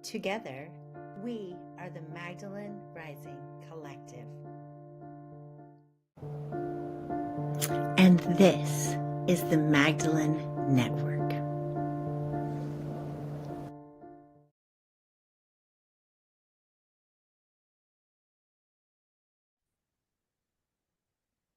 Together, we are the Magdalene Rising Collective. And this is the Magdalene Network.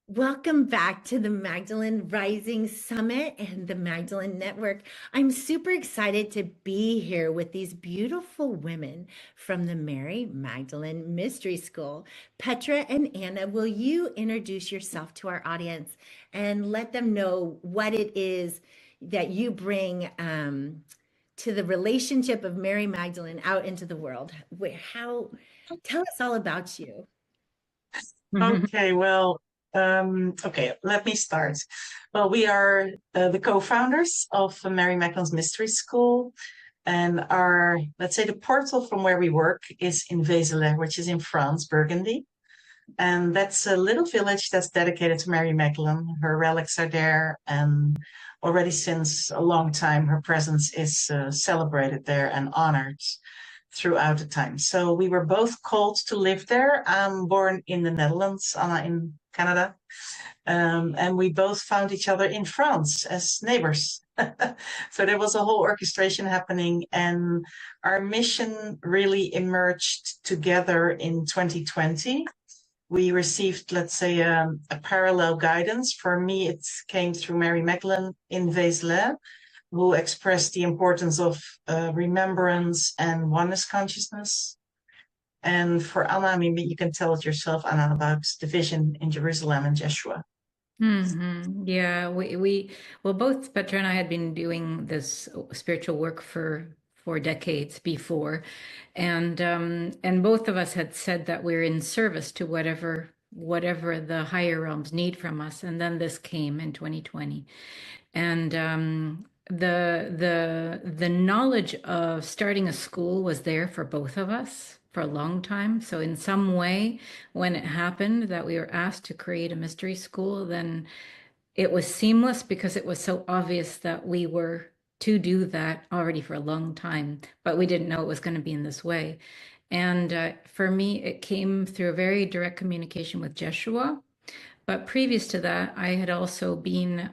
Welcome back to the Magdalene Rising Summit and the Magdalene Network. I'm super excited to be here with these beautiful women from the Mary Magdalene Mystery School. Petra and Anna, will you introduce yourself to our audience and let them know what it is that you bring to the relationship of Mary Magdalene out into the world? Tell us all about you. Okay, well, let me start. Well, we are the co-founders of Mary Magdalene's Mystery School, and let's say, the portal from where we work is in Vézelay, which is in France, Burgundy. And that's a little village that's dedicated to Mary Magdalene. Her relics are there, and already since a long time, her presence is celebrated there and honored throughout the time. So we were both called to live there. I'm born in the Netherlands, Anna in Canada. And we both found each other in France as neighbors. So there was a whole orchestration happening, and our mission really emerged together in 2020. We received, let's say, a parallel guidance. For me, it came through Mary Magdalene in Vézelay, who expressed the importance of remembrance and oneness consciousness. And for Anna, I mean, you can tell it yourself, Anna, about the vision in Jerusalem and Jeshua. Yeah, well, both Petra and I had been doing this spiritual work for decades before, and both of us had said that we're in service to whatever the higher realms need from us. And then this came in 2020, and the knowledge of starting a school was there for both of us for a long time. So in some way, when it happened that we were asked to create a mystery school, then it was seamless because it was so obvious that we were to do that already for a long time, but we didn't know it was going to be in this way. And for me, it came through a very direct communication with Jeshua. But previous to that, I had also been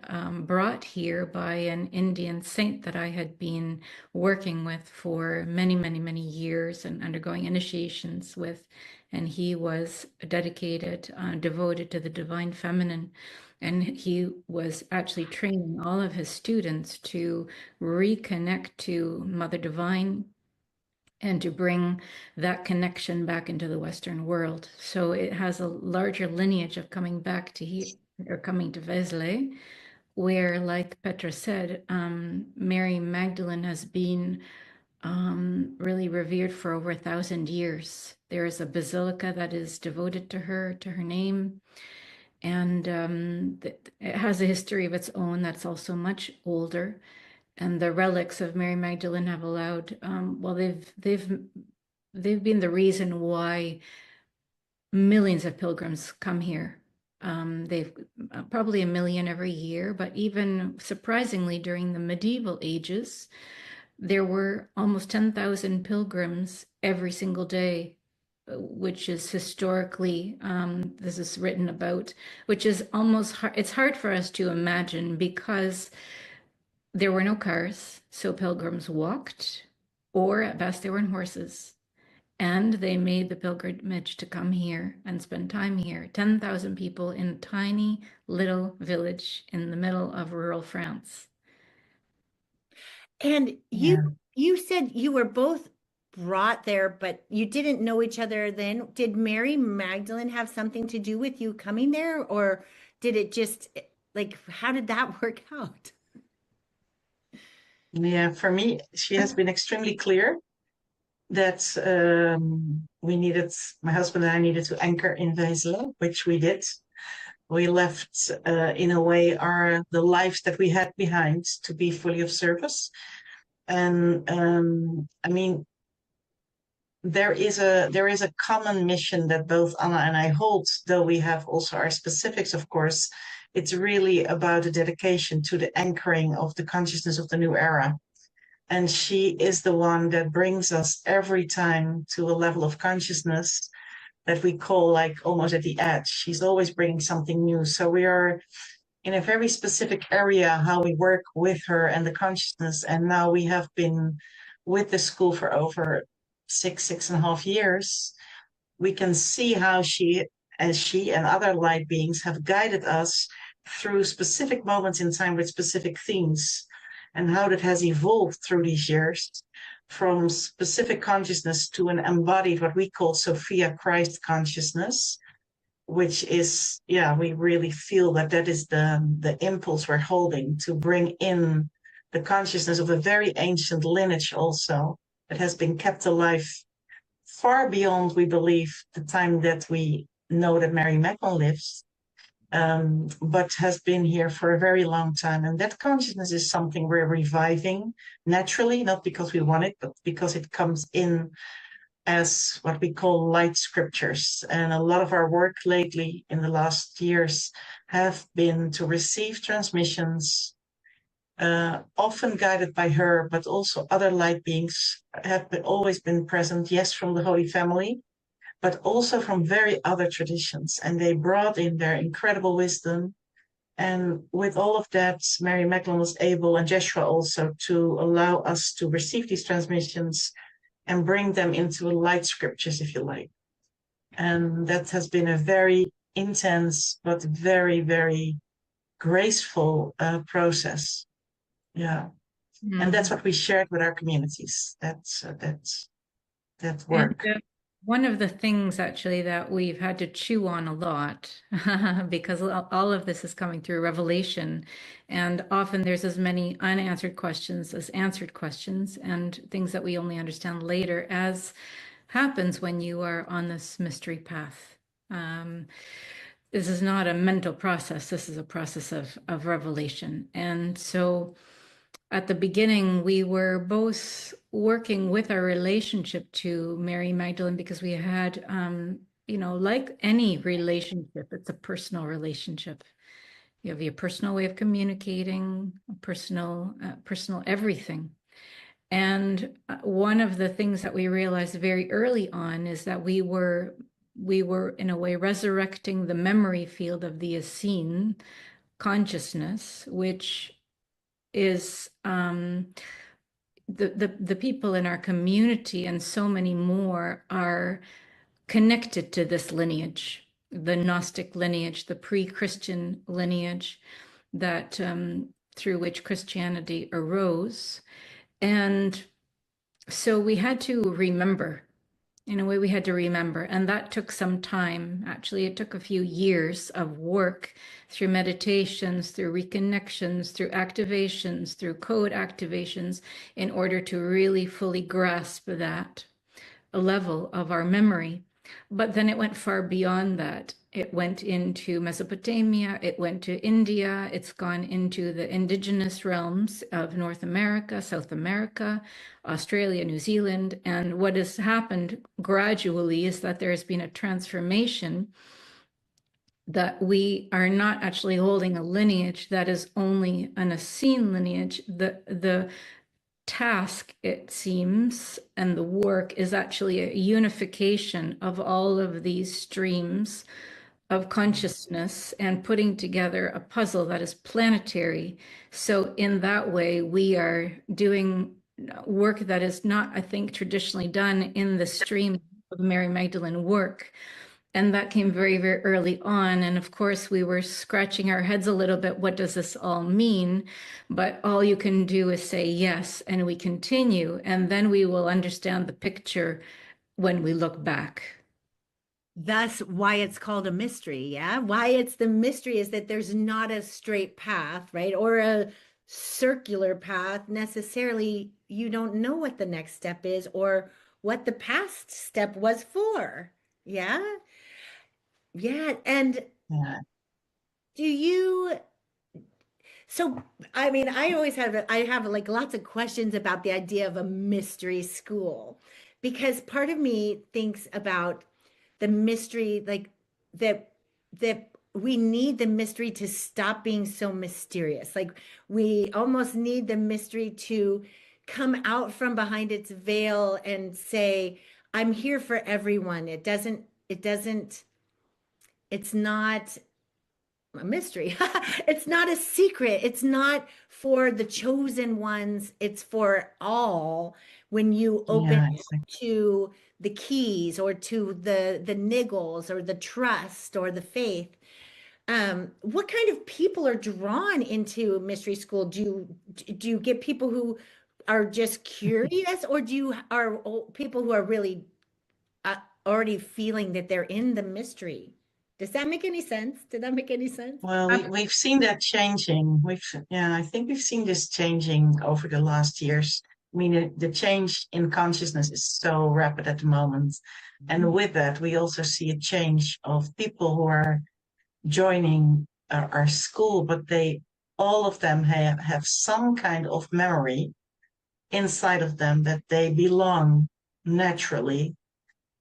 brought here by an Indian saint that I had been working with for many, many, many years and undergoing initiations with. And he was dedicated, devoted to the divine feminine. And he was actually training all of his students to reconnect to Mother Divine and to bring that connection back into the Western world. So it has a larger lineage of coming back to here, or coming to Vézelay, where, like Petra said, Mary Magdalene has been really revered for over 1,000 years. There is a basilica that is devoted to her name. And it has a history of its own that's also much older. And the relics of Mary Magdalene have allowed, they've been the reason why millions of pilgrims come here. They've probably 1 million every year, but even surprisingly, during the medieval ages, there were almost 10,000 pilgrims every single day, which is historically, this is written about, which is almost hard. It's hard for us to imagine because there were no cars, so pilgrims walked, or at best they were on horses. And they made the pilgrimage to come here and spend time here. 10,000 people in a tiny little village in the middle of rural France. And you said you were both brought there, but you didn't know each other then. Did Mary Magdalene have something to do with you coming there, or did it just, like, how did that work out? Yeah, for me, she has been extremely clear that my husband and I needed to anchor in Vézelay, which we did. We left, in a way, the lives that we had behind to be fully of service. And I mean, there is a common mission that both Anna and I hold, though we have also our specifics, of course. It's really about a dedication to the anchoring of the consciousness of the new era. And she is the one that brings us every time to a level of consciousness that we call like almost at the edge. She's always bringing something new. So we are in a very specific area how we work with her and the consciousness. And now we have been with the school for over 6.5 years. We can see how she and other light beings have guided us through specific moments in time with specific themes, and how that has evolved through these years from specific consciousness to an embodied, what we call Sophia Christ consciousness, which is, yeah, we really feel that that is the impulse we're holding to bring in the consciousness of a very ancient lineage also that has been kept alive far beyond, we believe, the time that we know that Mary Magdalene lives, but has been here for a very long time. And that consciousness is something we're reviving naturally, not because we want it, but because it comes in as what we call light scriptures. And a lot of our work lately in the last years have been to receive transmissions, often guided by her, but also other light beings have always been present, yes, from the Holy Family, but also from very other traditions. And they brought in their incredible wisdom. And with all of that, Mary Magdalene was able, and Jeshua also, to allow us to receive these transmissions and bring them into light scriptures, if you like. And that has been a very intense, but very, very graceful process. Yeah. And that's what we shared with our communities. That's that work. And one of the things actually that we've had to chew on a lot because all of this is coming through revelation, and often there's as many unanswered questions as answered questions, and things that we only understand later, as happens when you are on this mystery path. This is not a mental process. This is a process of revelation. And so at the beginning, we were both working with our relationship to Mary Magdalene because we had, like any relationship, it's a personal relationship. You have your personal way of communicating, personal everything. And one of the things that we realized very early on is that we were in a way resurrecting the memory field of the Essene consciousness, which is the people in our community and so many more are connected to this lineage, the Gnostic lineage, the pre-Christian lineage that through which Christianity arose. And so we had to remember. In a way, we had to remember, and that took some time. Actually, it took a few years of work through meditations, through reconnections, through activations, through code activations, in order to really fully grasp that level of our memory. But then it went far beyond that. It went into Mesopotamia, it went to India, it's gone into the indigenous realms of North America, South America, Australia, New Zealand. And what has happened gradually is that there has been a transformation, that we are not actually holding a lineage that is only an Essene lineage. The task, it seems, and the work is actually a unification of all of these streams of consciousness and putting together a puzzle that is planetary. So in that way, we are doing work that is not, I think, traditionally done in the stream of Mary Magdalene work. And that came very, very early on. And of course, we were scratching our heads a little bit. What does this all mean? But all you can do is say yes, and we continue. And then we will understand the picture when we look back. That's why it's called a mystery. Yeah. Why it's the mystery is that there's not a straight path, right? Or a circular path necessarily. You don't know what the next step is or what the past step was for. Yeah. Yeah. And Yeah. do you, so, I mean, I have like lots of questions about the idea of a mystery school, because part of me thinks about the mystery, like that we need the mystery to stop being so mysterious. Like we almost need the mystery to come out from behind its veil and say, I'm here for everyone. It's not a mystery. It's not a secret. It's not for the chosen ones. It's for all when you open Yeah, exactly. to the keys or to the niggles or the trust or the faith. What kind of people are drawn into mystery school? Do you get people who are just curious, or are people who are really uh, already feeling that they're in the mystery? Does that make any sense? Did that make any sense? Well, we've seen that changing. I think we've seen this changing over the last years. I mean, the change in consciousness is so rapid at the moment. And with that, we also see a change of people who are joining our school, but all of them have some kind of memory inside of them that they belong naturally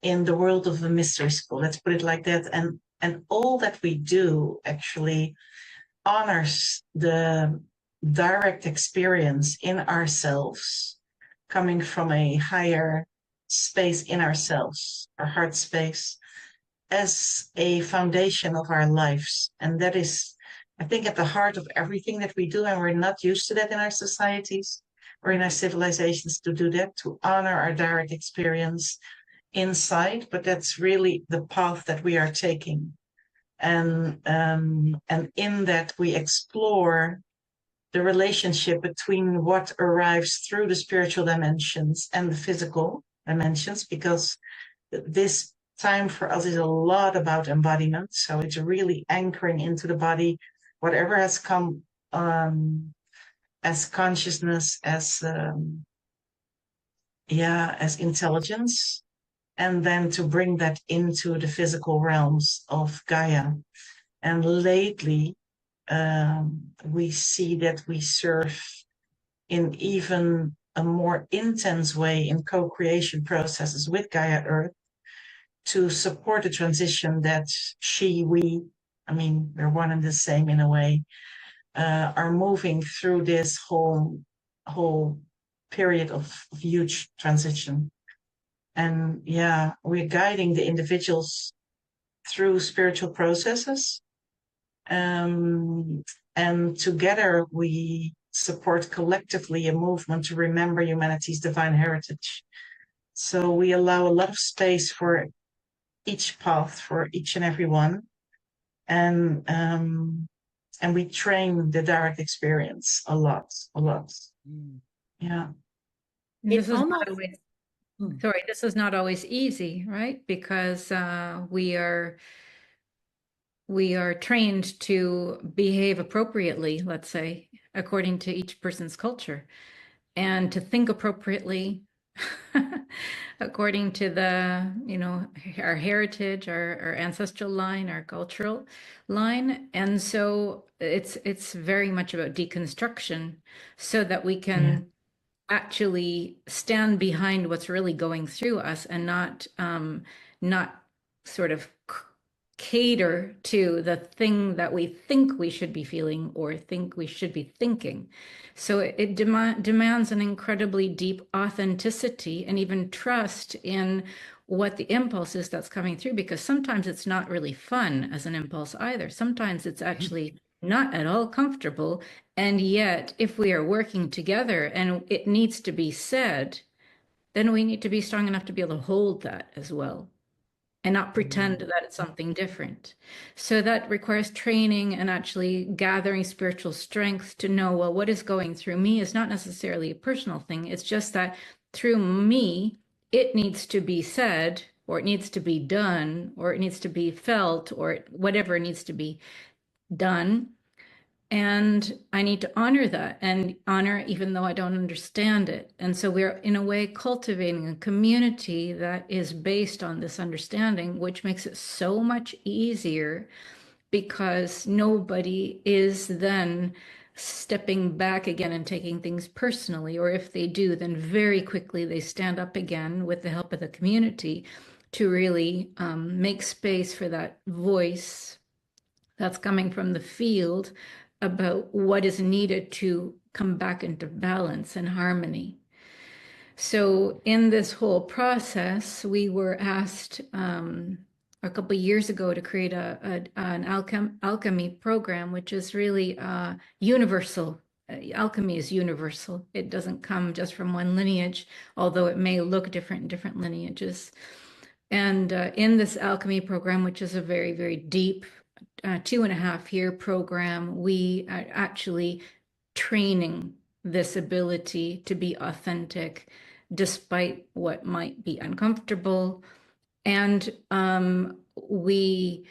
in the world of the mystery school. Let's put it like that. And all that we do actually honors the direct experience in ourselves, coming from a higher space in ourselves, our heart space, as a foundation of our lives. And that is, I think, at the heart of everything that we do. And we're not used to that in our societies or in our civilizations to do that, to honor our direct experience inside. But that's really the path that we are taking. And in that we explore the relationship between what arrives through the spiritual dimensions and the physical dimensions, because this time for us is a lot about embodiment. So it's really anchoring into the body, whatever has come as consciousness, as intelligence, and then to bring that into the physical realms of Gaia. And lately, we see that we serve in even a more intense way in co-creation processes with Gaia Earth to support the transition that we, I mean, we're one and the same in a way, are moving through this whole period of huge transition. And yeah, we're guiding the individuals through spiritual processes. And together we support collectively a movement to remember humanity's divine heritage. So we allow a lot of space for each path, for each and every one. And we train the direct experience a lot. Yeah. This is almost not always, sorry, this is not always easy, right? Because we are trained to behave appropriately, let's say, according to each person's culture, and to think appropriately according to our heritage, our ancestral line, our cultural line. And so it's very much about deconstruction so that we can actually stand behind what's really going through us and not sort of cater to the thing that we think we should be feeling or think we should be thinking. So it demands an incredibly deep authenticity and even trust in what the impulse is that's coming through, because sometimes it's not really fun as an impulse either. Sometimes it's actually not at all comfortable. And yet, if we are working together and it needs to be said, then we need to be strong enough to be able to hold that as well and not pretend that it's something different. So that requires training and actually gathering spiritual strength to know, well, what is going through me is not necessarily a personal thing. It's just that through me, it needs to be said, or it needs to be done, or it needs to be felt, or whatever needs to be done. And I need to honor that and honor even though I don't understand it. And so we're in a way cultivating a community that is based on this understanding, which makes it so much easier because nobody is then stepping back again and taking things personally. Or if they do, then very quickly they stand up again with the help of the community to really make space for that voice that's coming from the field about what is needed to come back into balance and harmony. So in this whole process, we were asked a couple of years ago to create an alchemy program, which is really universal. Alchemy is universal. It doesn't come just from one lineage, although it may look different in different lineages. And in this alchemy program, which is a very, very deep 2.5 year program, we are actually training this ability to be authentic despite what might be uncomfortable. And we're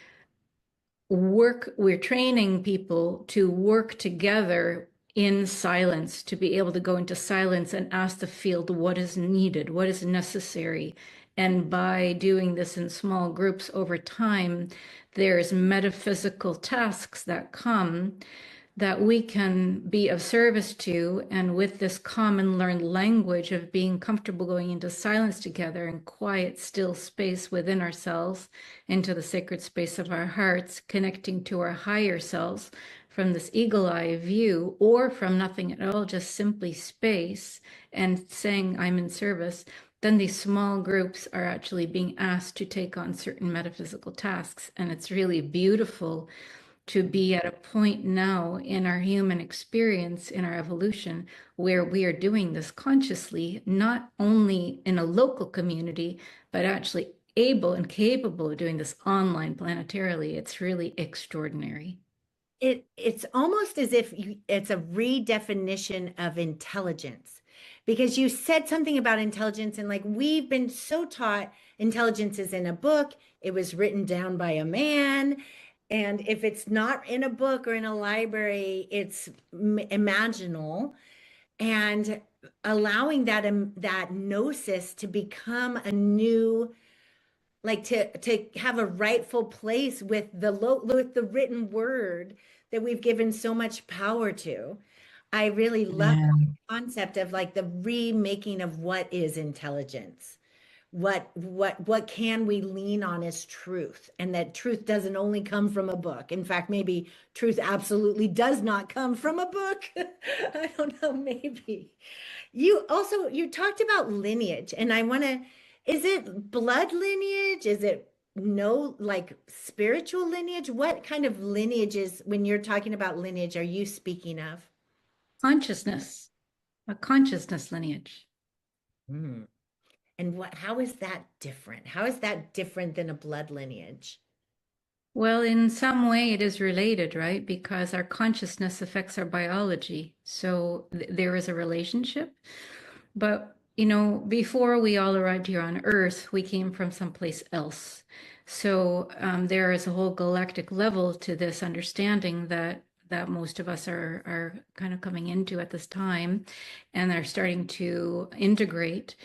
training people to work together in silence, to be able to go into silence and ask the field what is needed, what is necessary. And by doing this in small groups over time, there's metaphysical tasks that come that we can be of service to. And with this common learned language of being comfortable going into silence together in quiet, still space within ourselves, into the sacred space of our hearts, connecting to our higher selves from this eagle eye view, or from nothing at all, just simply space, and saying, I'm in service, then these small groups are actually being asked to take on certain metaphysical tasks. And it's really beautiful to be at a point now in our human experience, in our evolution, where we are doing this consciously, not only in a local community, but actually able and capable of doing this online planetarily. It's really extraordinary. It's almost as if it's a redefinition of intelligence, because you said something about intelligence, and like we've been so taught intelligence is in a book, it was written down by a man, and if it's not in a book or in a library, it's imaginal. And allowing that gnosis to become a new, like to have a rightful place with the written word that we've given so much power to. I really love Yeah. the concept of like the remaking of what is intelligence. What can we lean on as truth? And that truth doesn't only come from a book. In fact, maybe truth absolutely does not come from a book. I don't know, maybe. You talked about lineage, and I want to, is it blood lineage? Is it no, like spiritual lineage? What kind of lineages, when you're talking about lineage, are you speaking of? Consciousness, a consciousness lineage. Hmm. And how is that different? How is that different than a blood lineage? Well, in some way it is related, right? Because our consciousness affects our biology. So there is a relationship. But, before we all arrived here on Earth, we came from someplace else. So there is a whole galactic level to this understanding that most of us are kind of coming into at this time, and are starting to integrate.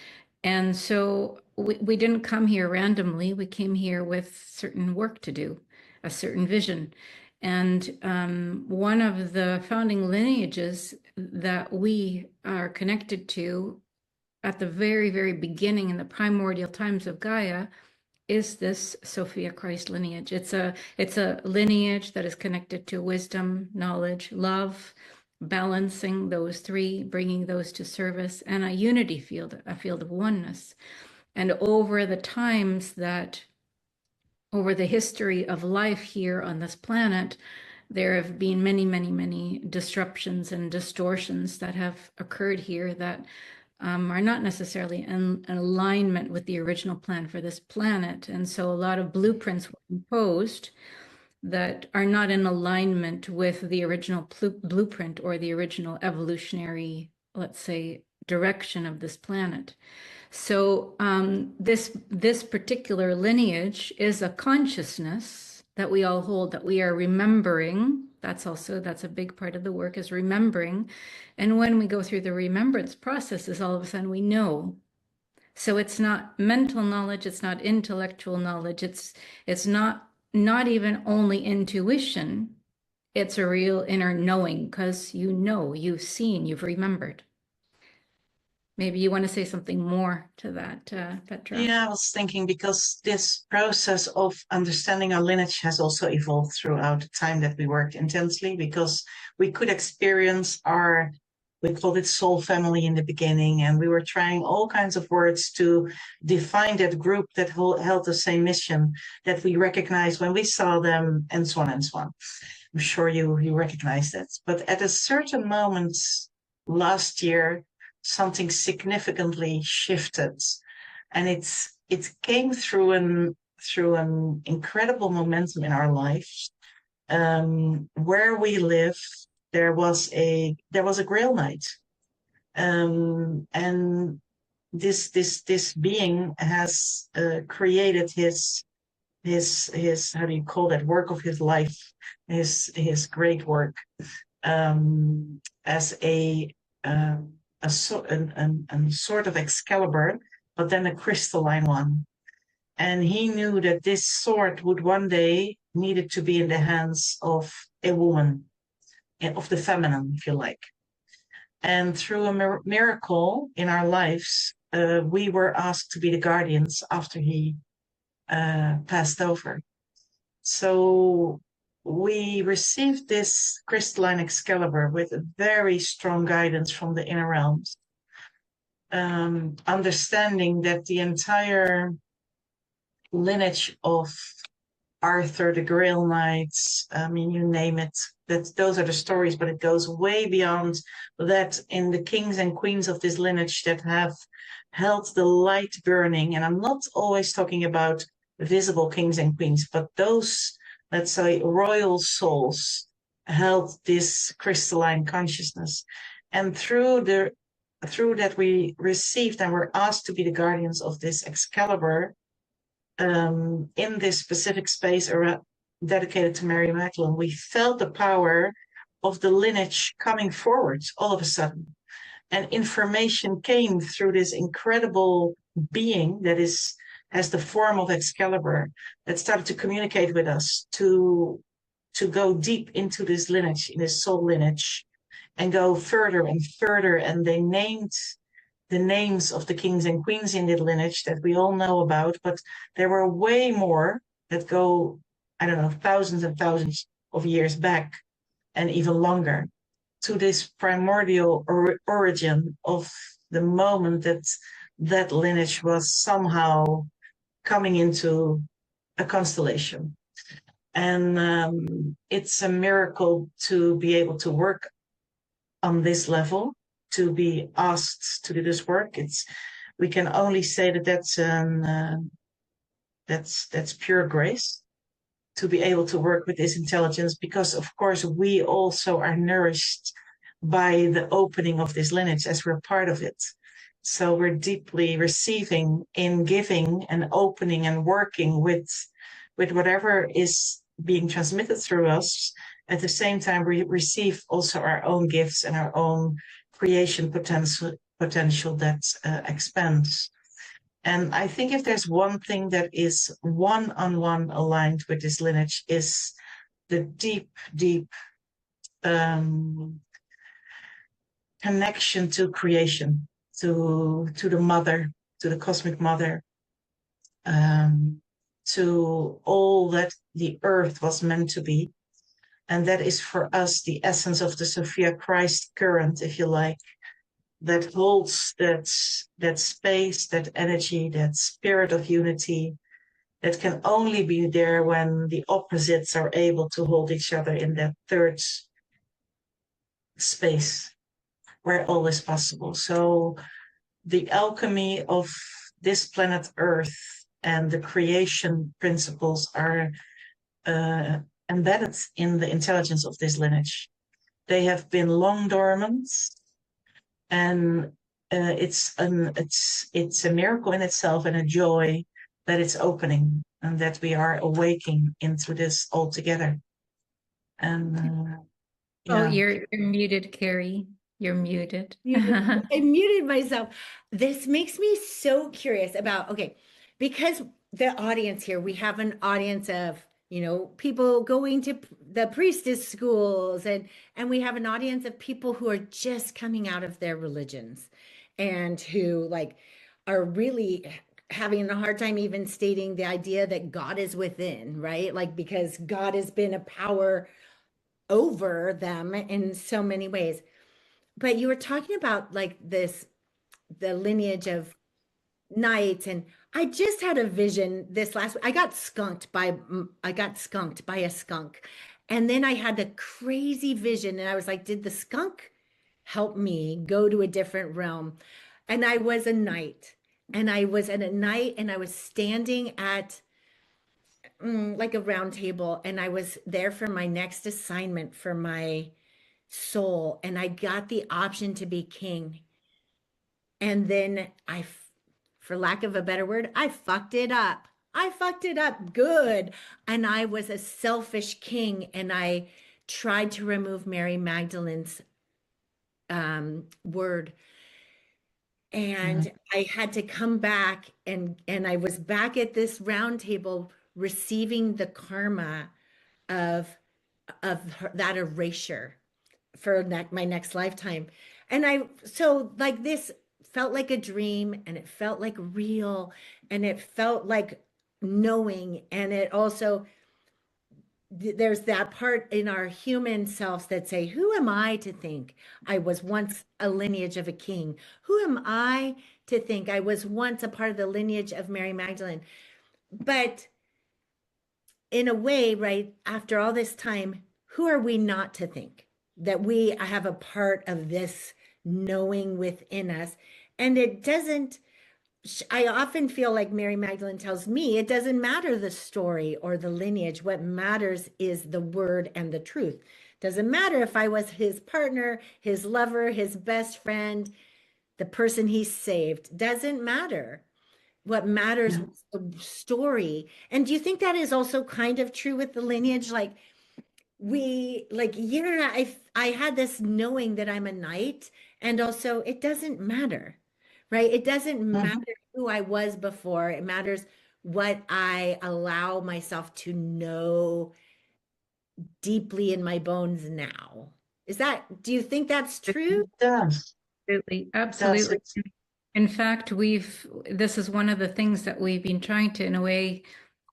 And so we didn't come here randomly. We came here with certain work to do, a certain vision. And one of the founding lineages that we are connected to at the very, very beginning in the primordial times of Gaia is this Sophia Christ lineage. It's a lineage that is connected to wisdom, knowledge, love, balancing those three, bringing those to service, and a unity field, a field of oneness. And over the history of life here on this planet, there have been many, many, many disruptions and distortions that have occurred here that are not necessarily in alignment with the original plan for this planet. And so a lot of blueprints were imposed that are not in alignment with the original blueprint or the original evolutionary, let's say, direction of this planet. So this particular lineage is a consciousness that we all hold, that we are remembering. That's a big part of the work, is remembering. And when we go through the remembrance processes, all of a sudden we know. So it's not mental knowledge, it's not intellectual knowledge, it's not even only intuition, it's a real inner knowing, because you've seen, you've remembered. Maybe you want to say something more to that, Petra. Yeah, I was thinking because this process of understanding our lineage has also evolved throughout the time that we worked intensely, because we could experience our we called it soul family in the beginning, and we were trying all kinds of words to define that group that held the same mission, that we recognized when we saw them, and so on and so on. I'm sure you recognize that. But at a certain moment last year, something significantly shifted, and it came through an incredible momentum in our life. Where we live, there was a Grail night, and this being has created his how do you call that, work of his life, his great work, as a sort of Excalibur, but then a crystalline one. And he knew that this sword would one day needed to be in the hands of a woman, of the feminine, if you like. And through a miracle in our lives, we were asked to be the guardians after he passed over. So we received this crystalline Excalibur with a very strong guidance from the inner realms, understanding that the entire lineage of Arthur, the Grail Knights, I mean, you name it, those are the stories, but it goes way beyond that in the kings and queens of this lineage that have held the light burning. And I'm not always talking about visible kings and queens, but those, let's say, royal souls held this crystalline consciousness. And through that we received and were asked to be the guardians of this Excalibur, in this specific space dedicated to Mary Magdalene, we felt the power of the lineage coming forward all of a sudden. And information came through this incredible being that has the form of Excalibur, that started to communicate with us, to go deep into this lineage, in this soul lineage, and go further and further. And they named the names of the kings and queens in the lineage that we all know about, but there were way more that go, I don't know, thousands and thousands of years back, and even longer, to this primordial origin of the moment that lineage was somehow coming into a constellation. And it's a miracle to be able to work on this level, to be asked to do this work. We can only say that's pure grace, to be able to work with this intelligence, because of course we also are nourished by the opening of this lineage as we're part of it. So we're deeply receiving in giving and opening and working with whatever is being transmitted through us. At the same time, we receive also our own gifts and our own creation potential that expands. And I think if there's one thing that is one-on-one aligned with this lineage, is the deep, deep connection to creation, to the mother, to the cosmic mother, to all that the earth was meant to be. And that is for us the essence of the Sophia Christ current, if you like, that holds that space, that energy, that spirit of unity, that can only be there when the opposites are able to hold each other in that third space where all is possible. So the alchemy of this planet Earth and the creation principles are embedded in the intelligence of this lineage. They have been long dormant, and it's a miracle in itself, and a joy that it's opening, and that we are awaking into this all together. And Oh, you're muted, Carrie. You're muted. I muted myself. This makes me so curious about, okay, because the audience here, we have an audience of, people going to the priestess schools, and we have an audience of people who are just coming out of their religions, and who are really having a hard time even stating the idea that God is within, right? Because God has been a power over them in so many ways. but you were talking about like this, the lineage of knights, and I just had a vision this last week. I got skunked by a skunk. And then I had a crazy vision and I was like, did the skunk help me go to a different realm? And I was a knight. And I was at a night and I was standing at like a round table and I was there for my next assignment for my soul and I got the option to be king. And then for lack of a better word, I fucked it up. I fucked it up good. And I was a selfish king and I tried to remove Mary Magdalene's word. And I had to come back and I was back at this round table receiving the karma of that erasure for my next lifetime. And so like this felt like a dream and it felt like real and it felt like knowing. And it also, there's that part in our human selves that say, who am I to think I was once a lineage of a king? Who am I to think I was once a part of the lineage of Mary Magdalene? But in a way, right, after all this time, who are we not to think that we have a part of this knowing within us? And it doesn't, I often feel like Mary Magdalene tells me it doesn't matter the story or the lineage. What matters is the word and the truth. Doesn't matter if I was his partner, his lover, his best friend, the person he saved. Doesn't matter. What matters is the story. And do you think that is also kind of true with the lineage? Like yeah, I had this knowing that I'm a knight, and also it doesn't matter, right? It doesn't matter who I was before. It matters what I allow myself to know deeply in my bones now. Do you think that's true? It does. Absolutely, It does. absolutely. In fact, this is one of the things that we've been trying to, in a way,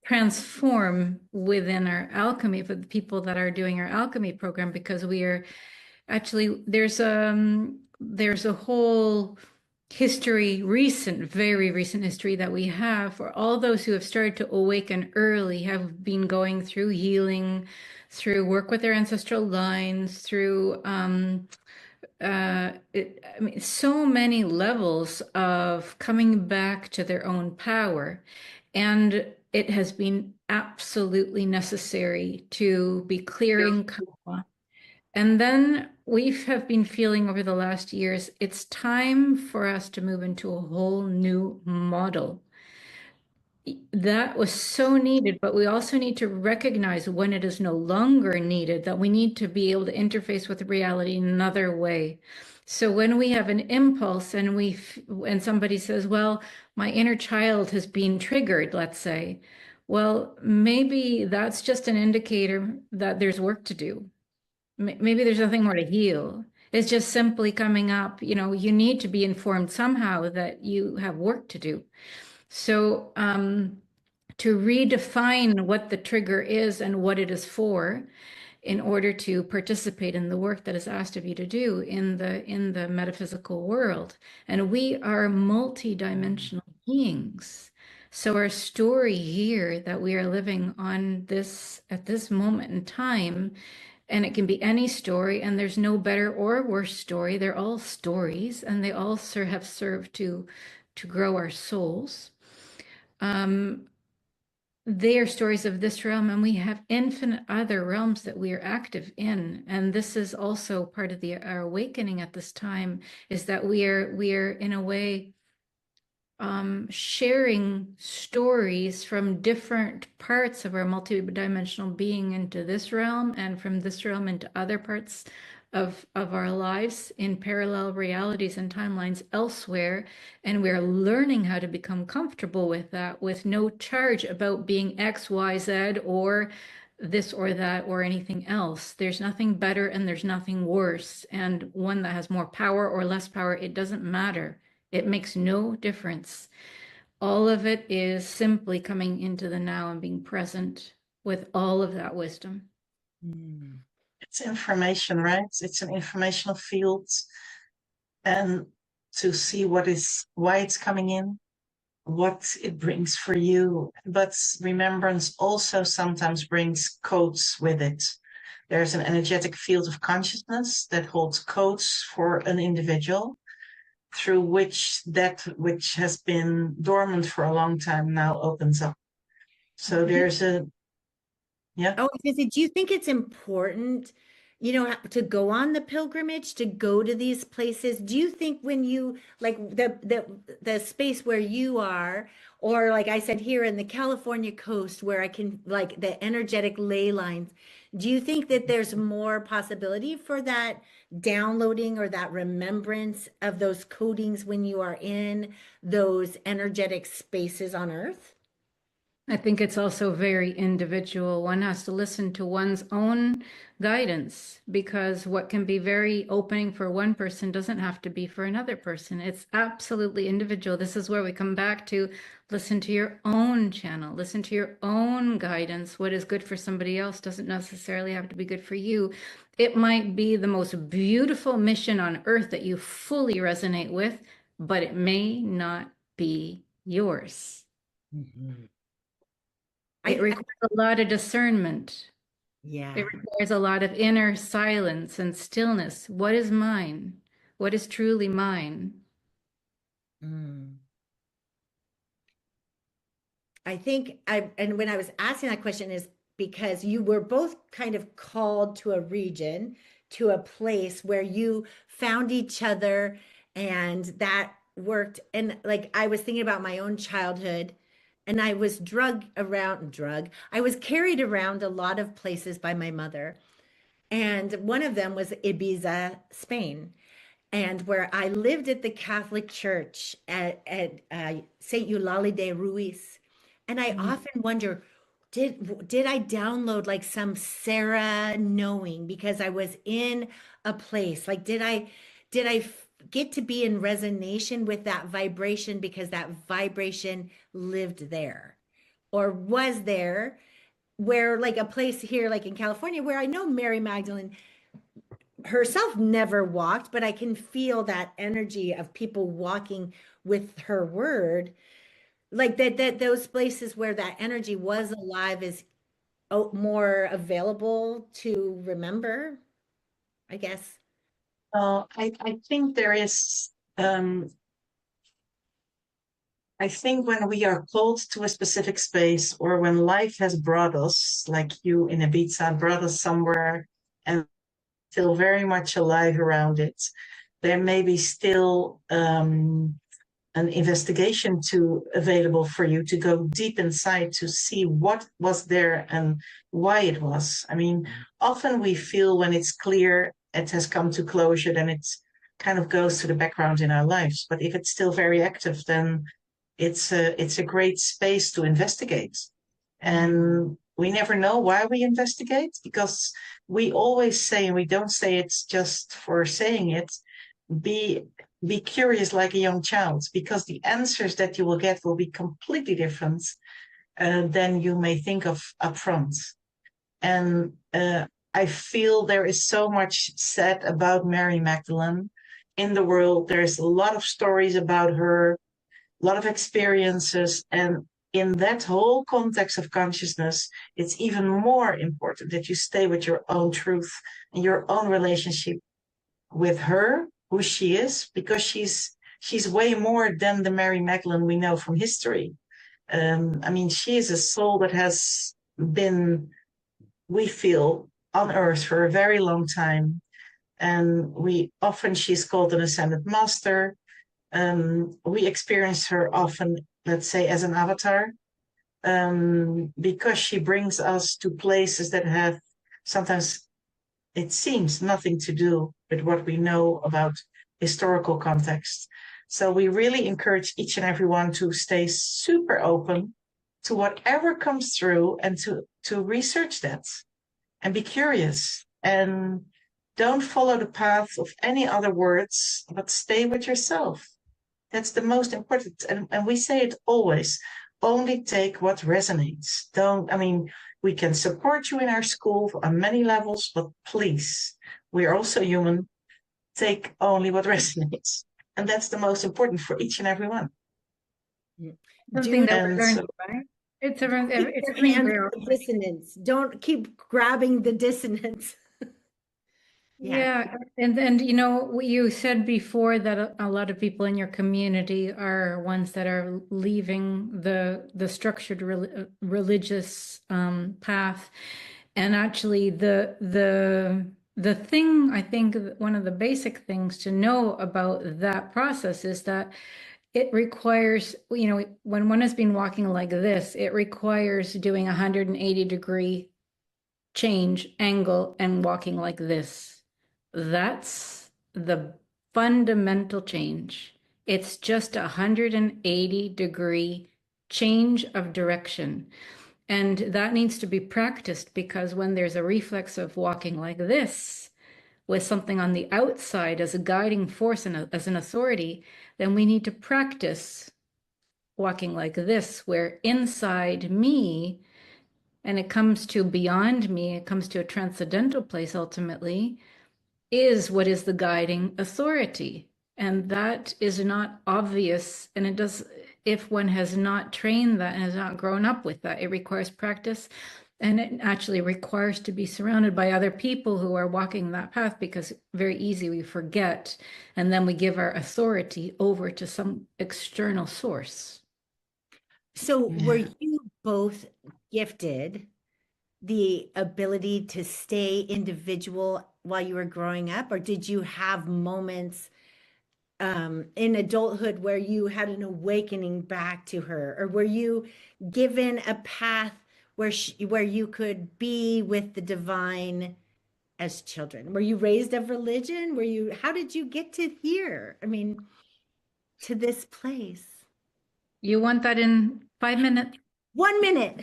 transform within our alchemy for the people that are doing our alchemy program, because we are actually, there's a whole history, very recent history that we have for all those who have started to awaken early, have been going through healing, through work with their ancestral lines, through I mean, so many levels of coming back to their own power. And it has been absolutely necessary to be clearing karma. And then we have been feeling over the last years, it's time for us to move into a whole new model. That was so needed, but we also need to recognize when it is no longer needed, that we need to be able to interface with reality in another way. So when we have an impulse and somebody says, well, my inner child has been triggered, let's say, well, maybe that's just an indicator that there's work to do. Maybe there's nothing more to heal. It's just simply coming up, you need to be informed somehow that you have work to do. So to redefine what the trigger is and what it is for, in order to participate in the work that is asked of you to do in the metaphysical world. And we are multidimensional beings. So our story here that we are living on at this moment in time, and it can be any story, and there's no better or worse story. They're all stories, and they all have served to grow our souls. They are stories of this realm, and we have infinite other realms that we are active in. And this is also part of our awakening at this time, is that we are in a way sharing stories from different parts of our multidimensional being into this realm, and from this realm into other parts of our lives in parallel realities and timelines elsewhere. And we're learning how to become comfortable with that, with no charge about being X, Y, Z, or this or that or anything else. There's nothing better and there's nothing worse. And one that has more power or less power, it doesn't matter. It makes no difference. All of it is simply coming into the now and being present with all of that wisdom. It's information, right? It's an informational field. and to see why it's coming in, what it brings for you. But remembrance also sometimes brings codes with it. There's an energetic field of consciousness that holds codes for an individual, through which that which has been dormant for a long time now opens up. So there's a, yeah. Oh, do you think it's important, to go on the pilgrimage, to go to these places? Do you think when you like the space where you are, or like I said here in the California coast where I can like the energetic ley lines, do you think that there's more possibility for that downloading or that remembrance of those codings when you are in those energetic spaces on Earth? I think it's also very individual. One has to listen to one's own guidance, because what can be very opening for one person doesn't have to be for another person. It's absolutely individual. This is where we come back to listen to your own channel, listen to your own guidance. What is good for somebody else doesn't necessarily have to be good for you. It might be the most beautiful mission on earth that you fully resonate with, but it may not be yours. Mhm. It requires a lot of discernment. Yeah. It requires a lot of inner silence and stillness. What is mine? What is truly mine? Mm. I think and when I was asking that question is because you were both kind of called to a region, to a place where you found each other and that worked. And like I was thinking about my own childhood and I was I was carried around a lot of places by my mother. And one of them was Ibiza, Spain, and where I lived at the Catholic Church at St. Eulalie de Ruiz. And I often wonder, did I download like some Sarah knowing because I was in a place? Like, did I get to be in resonation with that vibration because that vibration lived there? Or was there where like a place here, like in California, where I know Mary Magdalene herself never walked, but I can feel that energy of people walking with her word. Like that those places where that energy was alive is more available to remember, I guess. I think there is, um, I think when we are called to a specific space, or when life has brought us, like you in Ibiza, brought us somewhere and feel very much alive around it, there may be still an investigation to available for you to go deep inside to see what was there and why it was. I mean, often we feel when it's clear, it has come to closure, then it kind of goes to the background in our lives. But if it's still very active, then it's a great space to investigate. And we never know why we investigate, because we always say, and we don't say it's just for saying it, be be curious like a young child, because the answers that you will get will be completely different than you may think of upfront. And I feel there is so much said about Mary Magdalene in the world. There's a lot of stories about her, a lot of experiences, and in that whole context of consciousness, it's even more important that you stay with your own truth and your own relationship with her, who she is, because she's way more than the Mary Magdalene we know from history. I mean, she is a soul that has been, we feel, on Earth for a very long time, and she's called an ascended master. We experience her often, let's say, as an avatar, because she brings us to places that have sometimes, it seems, nothing to do with what we know about historical context. So we really encourage each and everyone to stay super open to whatever comes through, and to research that and be curious, and don't follow the path of any other words, but stay with yourself. That's the most important. And we say it always, only take what resonates. I mean, we can support you in our school on many levels, but please, we are also human. take only what resonates. And that's the most important for each and every one. Something that we're And learning, so, right? It's a, Keep it's your something hands we're, on the dissonance. Don't keep grabbing the dissonance. Yes. yeah. And you know, what you said before that a lot of people in your community are ones that are leaving the structured religious path. And actually the thing, I think one of the basic things to know about that process is that it requires, you know, when one has been walking like this, it requires doing 180-degree change angle and walking like this. That's the fundamental change. It's just 180-degree change of direction. And that needs to be practiced, because when there's a reflex of walking like this with something on the outside as a guiding force and as an authority, then we need to practice walking like this, where inside me, and it comes to beyond me, it comes to a transcendental place ultimately, is what is the guiding authority. And that is not obvious. And it does, if one has not trained that and has not grown up with that, it requires practice. And it actually requires to be surrounded by other people who are walking that path, because very easy we forget. And then we give our authority over to some external source. So were you both gifted the ability to stay individual while you were growing up, or did you have moments in adulthood where you had an awakening back to her, or were you given a path where where you could be with the divine as children? Were you raised of religion? Were you, how did you get to here? I mean, to this place? You want that in 5 minutes? 1 minute.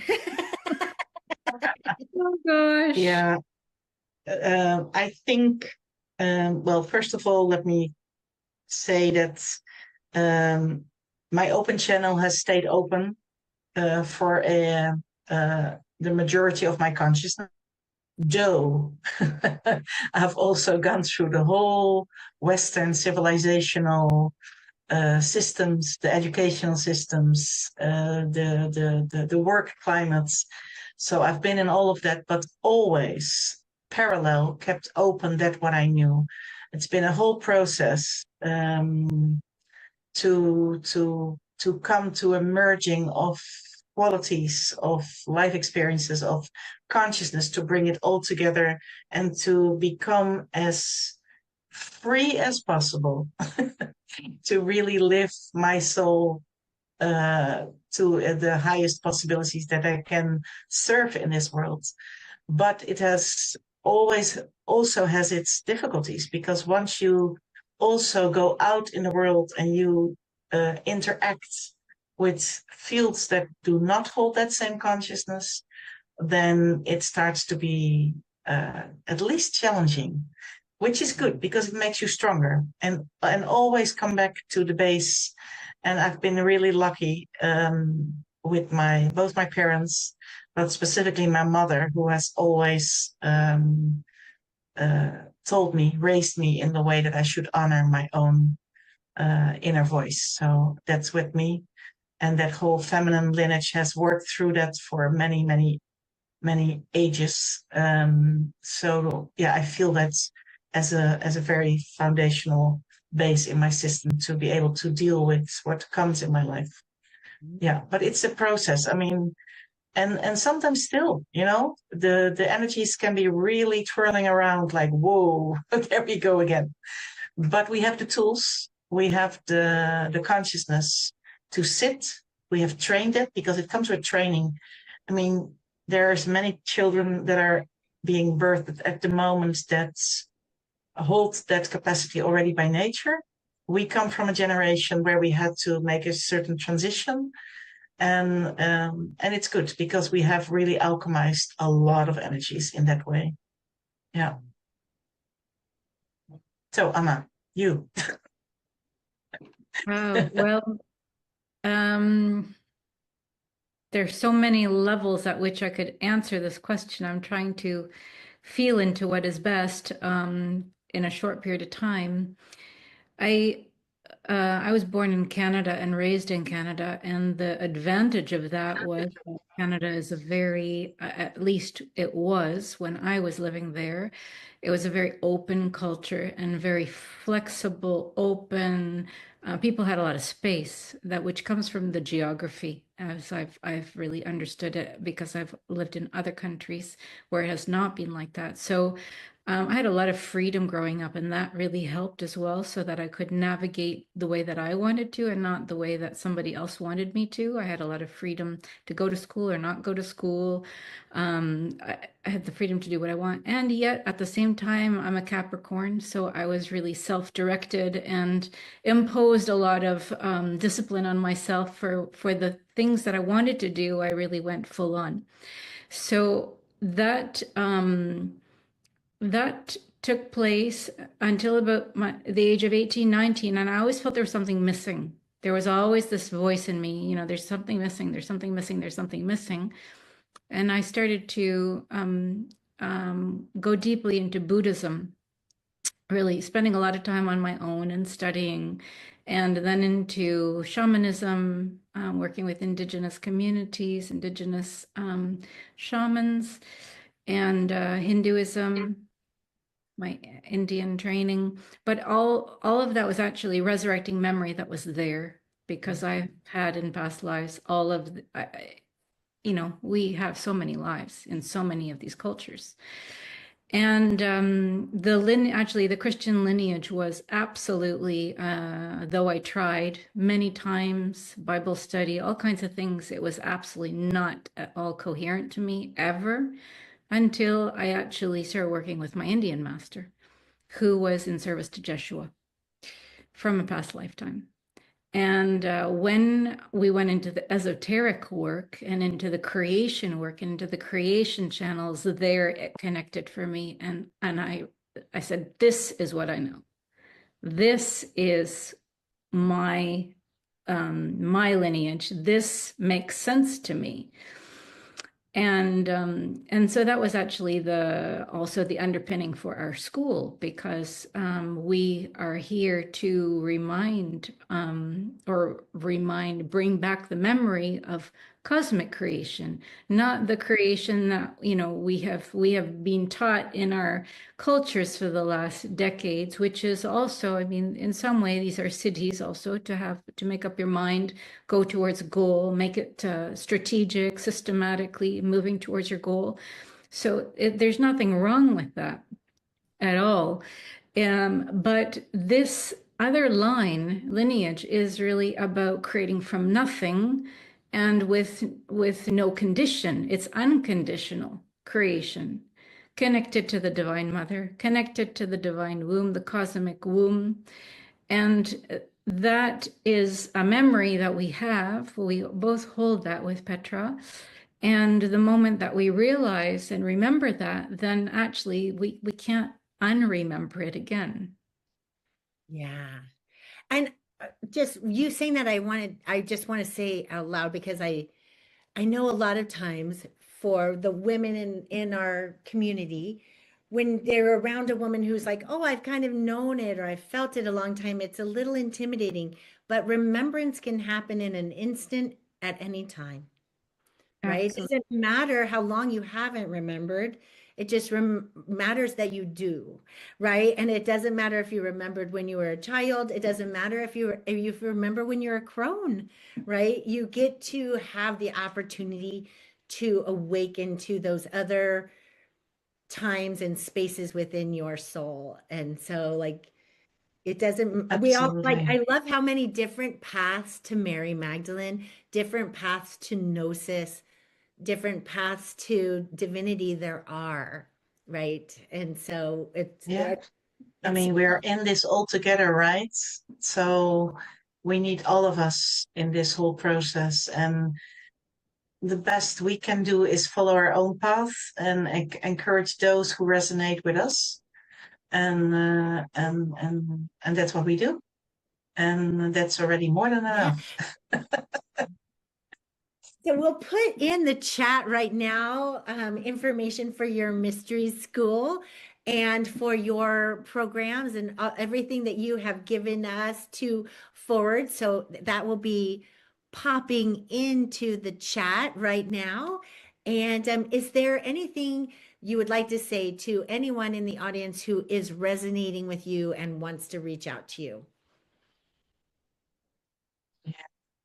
Oh gosh. yeah, I think, well, first of all, let me say that my open channel has stayed open for the majority of my consciousness. Though I've also gone through the whole Western civilizational systems, the educational systems, the work climates. So I've been in all of that, but always parallel, kept open that what I knew. It's been a whole process to come to a merging of qualities of life experiences of consciousness, to bring it all together and to become as free as possible to really live my soul to the highest possibilities that I can serve in this world. But it has always also has its difficulties, because once you also go out in the world and you interact with fields that do not hold that same consciousness, then it starts to be at least challenging, which is good because it makes you stronger and always come back to the base. And I've been really lucky with both my parents, but specifically my mother, who has always told me, raised me in the way that I should honor my own inner voice. So that's with me. And that whole feminine lineage has worked through that for many, many, many ages. So yeah, I feel that as a very foundational base in my system to be able to deal with what comes in my life. Yeah, but it's a process. I mean, and sometimes still, you know, the energies can be really twirling around like, whoa, there we go again. But we have the tools, we have the consciousness to sit. We have trained it because it comes with training. I mean, there's many children that are being birthed at the moment that hold that capacity already by nature. We come from a generation where we had to make a certain transition, and it's good because we have really alchemized a lot of energies in that way. Yeah. So Anna, you. Oh, well, there's so many levels at which I could answer this question. I'm trying to feel into what is best. in a short period of time. I was born in Canada and raised in Canada, and the advantage of that was that Canada is a very, at least it was when I was living there, it was a very open culture and very flexible, open. People had a lot of space, that which comes from the geography, as I've really understood it because I've lived in other countries where it has not been like that. So I had a lot of freedom growing up, and that really helped as well, so that I could navigate the way that I wanted to and not the way that somebody else wanted me to. I had a lot of freedom to go to school or not go to school. I had the freedom to do what I want. And yet, at the same time, I'm a Capricorn, so I was really self-directed and imposed a lot of discipline on myself for the things that I wanted to do. I really went full on. So that took place until about the age of 18, 19, and I always felt there was something missing. There was always this voice in me, there's something missing, there's something missing, there's something missing. And I started to go deeply into Buddhism, really spending a lot of time on my own and studying, and then into shamanism, working with indigenous communities, indigenous shamans, and Hinduism, my Indian training, but all of that was actually resurrecting memory that was there because I've had in past lives all of we have so many lives in so many of these cultures. And the Christian lineage was absolutely, though I tried many times, Bible study, all kinds of things, it was absolutely not at all coherent to me ever, until I actually started working with my Indian master, who was in service to Jeshua from a past lifetime. And when we went into the esoteric work and into the creation work, into the creation channels, there it connected for me. And I said, this is what I know. This is my lineage. This makes sense to me. And so that was actually also the underpinning for our school, because we are here to bring back the memory of cosmic creation, not the creation that we have been taught in our cultures for the last decades, which is also, I mean, in some way these are cities also to make up your mind, go towards a goal, make it strategic, systematically moving towards your goal. So there's nothing wrong with that at all. But this other lineage is really about creating from nothing and with no condition. It's unconditional creation, connected to the Divine Mother, connected to the Divine Womb, the cosmic womb. And that is a memory that we have. We both hold that with Petra. And the moment that we realize and remember that, then actually we can't unremember it again. Yeah. And just you saying that, I just want to say out loud, because I know a lot of times for the women in our community, when they're around a woman who's like, oh, I've kind of known it or I felt it a long time, it's a little intimidating, but remembrance can happen in an instant at any time, right? It Absolutely. doesn't matter how long you haven't remembered. It just matters that you do, right? And it doesn't matter if you remembered when you were a child. It doesn't matter if you remember when you're a crone, right? You get to have the opportunity to awaken to those other times and spaces within your soul. And so, like, it doesn't, we all, like, Absolutely. I love how many different paths to Mary Magdalene, different paths to gnosis, different paths to divinity there are, right? And so Yeah. I it's mean, we're in this all together, right? So we need all of us in this whole process. And the best we can do is follow our own path and encourage those who resonate with us. And that's what we do. And that's already more than yeah. enough. So we'll put in the chat right now information for your mystery school. and for your programs and everything that you have given us to forward. So that will be popping into the chat right now. And is there anything you would like to say to anyone in the audience who is resonating with you and wants to reach out to you? Yeah.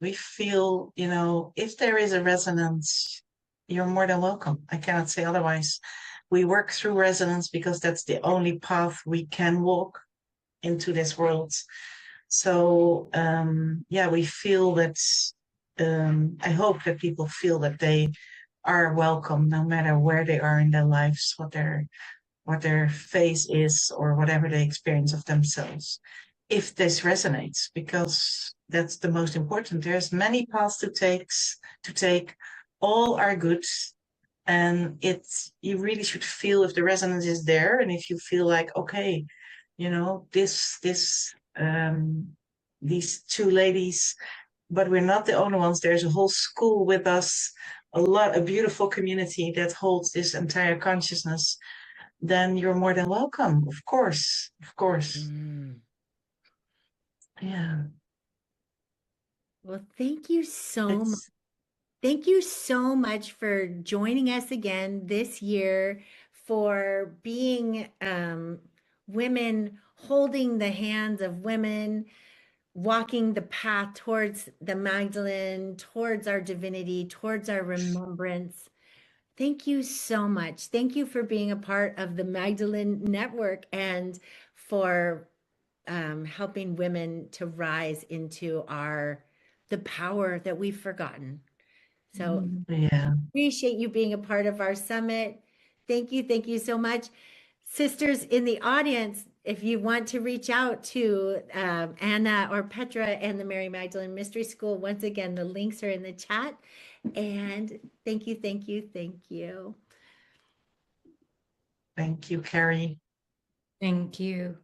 We feel, if there is a resonance, you're more than welcome. I cannot say otherwise. We work through resonance because that's the only path we can walk into this world. So, yeah, we feel that, I hope that people feel that they are welcome no matter where they are in their lives, what their phase is, or whatever they experience of themselves. If this resonates, because that's the most important. There's many paths to take. All are good. And you really should feel if the resonance is there, and if you feel like, okay, these two ladies, but we're not the only ones. There's a whole school with us, a beautiful community that holds this entire consciousness. Then you're more than welcome. Of course. Of course. Yeah. Well, thank you so much. It's Thank you so much for joining us again this year, for being women holding the hands of women, walking the path towards the Magdalene, towards our divinity, towards our remembrance. Thank you so much. Thank you for being a part of the Magdalene Network and for helping women to rise into the power that we've forgotten. So yeah. appreciate you being a part of our summit. Thank you. Thank you so much. Sisters in the audience, if you want to reach out to Anna or Petra and the Mary Magdalene Mystery School, once again, the links are in the chat. And thank you, thank you, thank you. Thank you, Carrie. Thank you.